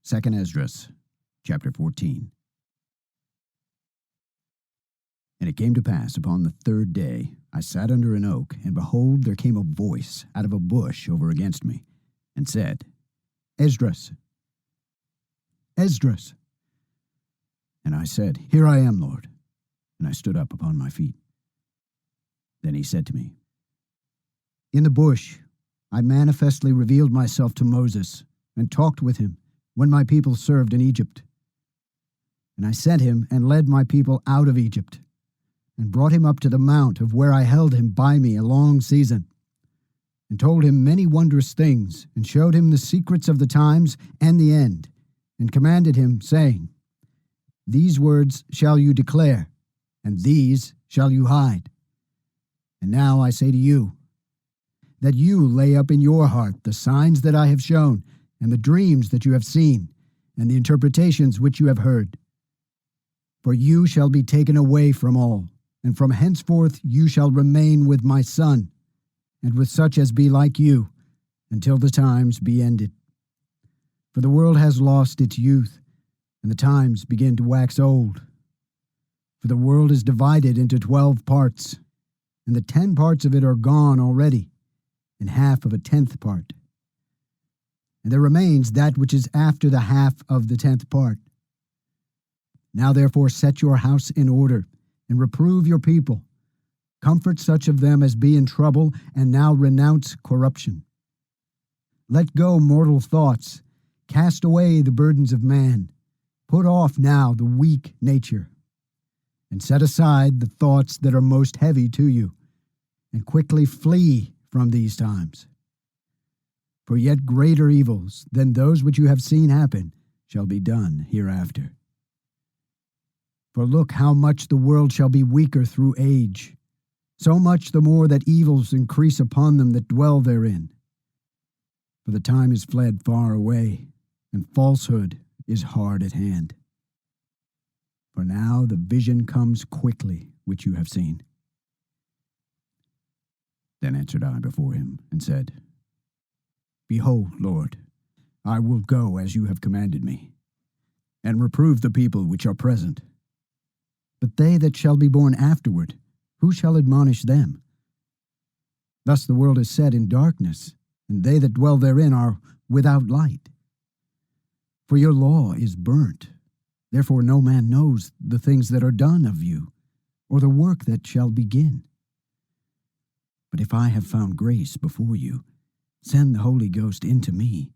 2 Esdras, chapter 14. And it came to pass upon the third day, I sat under an oak, and behold, there came a voice out of a bush over against me, and said, Esdras, Esdras. And I said, Here I am, Lord. And I stood up upon my feet. Then he said to me, In the bush I manifestly revealed myself to Moses, and talked with him, when my people served in Egypt. And I sent him, and led my people out of Egypt, and brought him up to the mount of where I held him by me a long season, and told him many wondrous things, and showed him the secrets of the times and the end, and commanded him, saying, These words shall you declare, and these shall you hide. And now I say to you, that you lay up in your heart the signs that I have shown, and the dreams that you have seen, and the interpretations which you have heard. For you shall be taken away from all, and from henceforth you shall remain with my Son, and with such as be like you, until the times be ended. For the world has lost its youth, and the times begin to wax old. For the world is divided into 12 parts, and the 10 parts of it are gone already, and half of a 10th part. And there remains that which is after the half of the 10th part. Now therefore set your house in order, and reprove your people. Comfort such of them as be in trouble, and now renounce corruption. Let go mortal thoughts, cast away the burdens of man, put off now the weak nature, and set aside the thoughts that are most heavy to you, and quickly flee from these times. For yet greater evils than those which you have seen happen shall be done hereafter. For look how much the world shall be weaker through age, so much the more that evils increase upon them that dwell therein. For the time is fled far away, and falsehood is hard at hand. For now the vision comes quickly which you have seen. Then answered I before him, and said, Behold, Lord, I will go as you have commanded me, and reprove the people which are present. But they that shall be born afterward, who shall admonish them? Thus the world is set in darkness, and they that dwell therein are without light. For your law is burnt, therefore no man knows the things that are done of you, or the work that shall begin. But if I have found grace before you, send the Holy Ghost into me,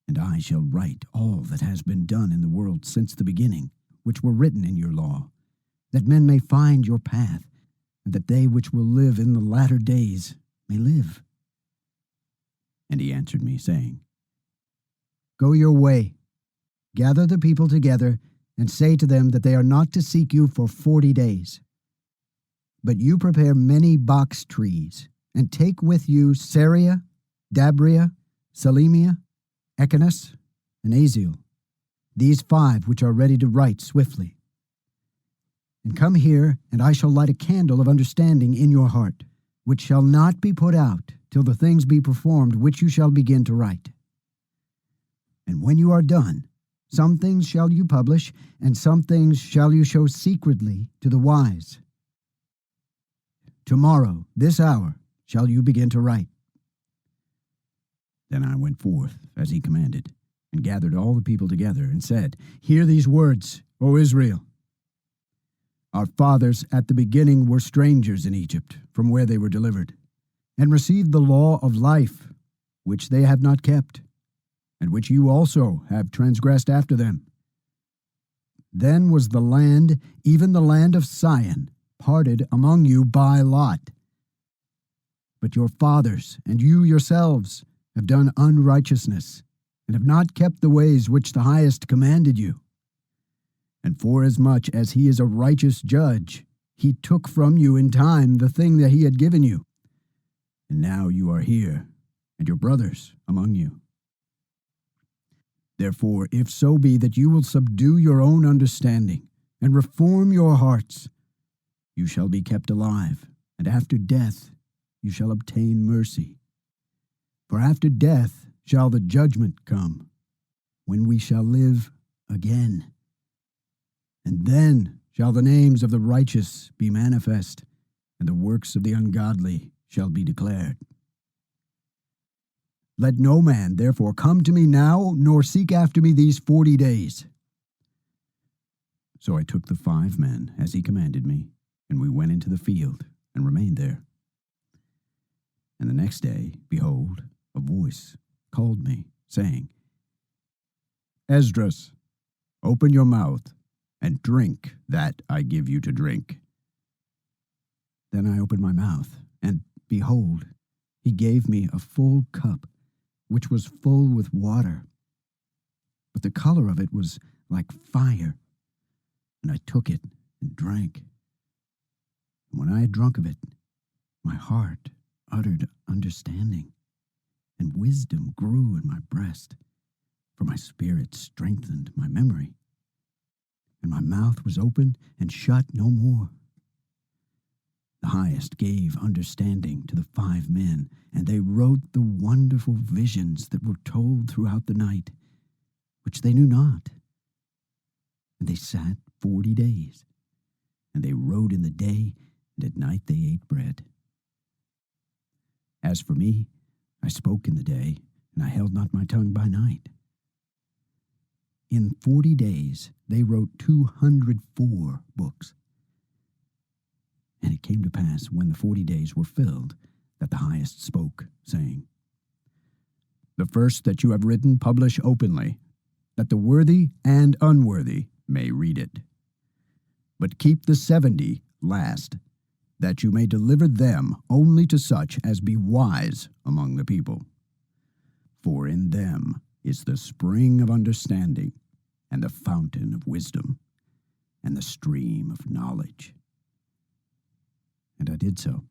and I shall write all that has been done in the world since the beginning, which were written in your law, that men may find your path, and that they which will live in the latter days may live. And he answered me, saying, Go your way, gather the people together, and say to them that they are not to seek you for 40 days. But you prepare many box trees, and take with you Saria, Dabria, Salemia, Echinus, and Aziel, these 5 which are ready to write swiftly. And come here, and I shall light a candle of understanding in your heart, which shall not be put out till the things be performed which you shall begin to write. And when you are done, some things shall you publish, and some things shall you show secretly to the wise. Tomorrow, this hour, shall you begin to write. Then I went forth, as he commanded, and gathered all the people together, and said, Hear these words, O Israel. Our fathers at the beginning were strangers in Egypt, from where they were delivered, and received the law of life, which they have not kept, and which you also have transgressed after them. Then was the land, even the land of Sion, parted among you by lot. But your fathers and you yourselves have done unrighteousness, and have not kept the ways which the Highest commanded you. And forasmuch as he is a righteous judge, he took from you in time the thing that he had given you. And now you are here, and your brothers among you. Therefore, if so be that you will subdue your own understanding, and reform your hearts, you shall be kept alive, and after death you shall obtain mercy. For after death shall the judgment come. when we shall live again. And then shall the names of the righteous be manifest, and the works of the ungodly shall be declared. Let no man therefore come to me now, nor seek after me these 40 days. So I took the 5 men, as he commanded me, and we went into the field, and remained there. And the next day, behold, a voice called me, saying, Esdras, open your mouth, and drink that I give you to drink. Then I opened my mouth, and behold, he gave me a full cup, which was full with water. But the color of it was like fire. And I took it and drank. And when I had drunk of it, my heart uttered understanding, and wisdom grew in my breast, for my spirit strengthened my memory. And my mouth was open and shut no more. The Highest gave understanding to the 5 men, and they wrote the wonderful visions that were told throughout the night, which they knew not. And they sat 40 days, and they wrote in the day, and at night they ate bread. As for me, I spoke in the day, and I held not my tongue by night. In 40 days they wrote 204 books. And it came to pass, when the 40 days were filled, that the Highest spoke, saying, The first that you have written publish openly, that the worthy and unworthy may read it. But keep the 70 last, that you may deliver them only to such as be wise among the people. For in them is the spring of understanding, and the fountain of wisdom, and the stream of knowledge. And I did so.